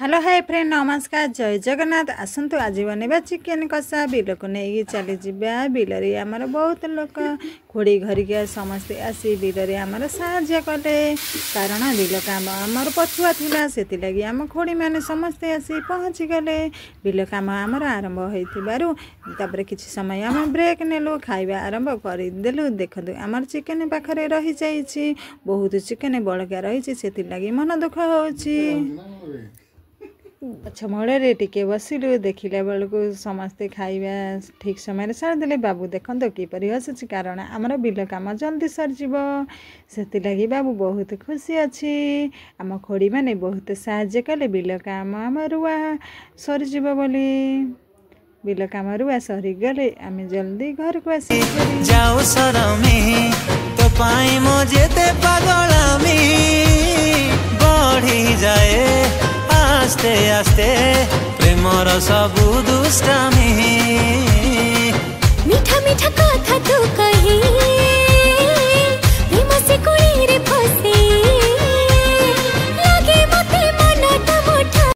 hello hi friend नमस्कार जय जगन्नाथ आसतु आज बनवा चिकेन कषा बिल को नहीं चली जा बिल आमर बहुत लोग खोड़ी घरिका समस्ते आसी बिल आमर साहाଯ୍य कले कारण बिल काम आमर पछुआ थिला सेति लगी आम खोड़ी माने समस्ते आसी पहुँची गले बिल काम आमर आरंभ होइथिबारु तापर किछि समय आम ब्रेक नेलु खाइबा आरंभ करदेलु देखु आमर चिकेन पाखरे रही जाइछि बहुत चिकेन बड़का रही सेति लगी मन दुख होछि अच्छा मोड़े टिके बसिलु देखला बेलू समस्ते खाइबा ठीक समय सारिदे बाबू देखो किपर हसुची कारण आमर बिल काम जल्दी सरजिब से लगी बाबू बहुत खुशी अच्छी आम खोड़ी माने बहुत साहाଯ୍य कले बिल काम आम रुआ सरजिब बोली बिल काम रुआ सरीगले आम जल्दी घर को आसी जाऊ सरमी तो पाई मो जेते पागलामी बढ़ी जाए आस्ते आस्ते प्रेमर सबु दुष्टामी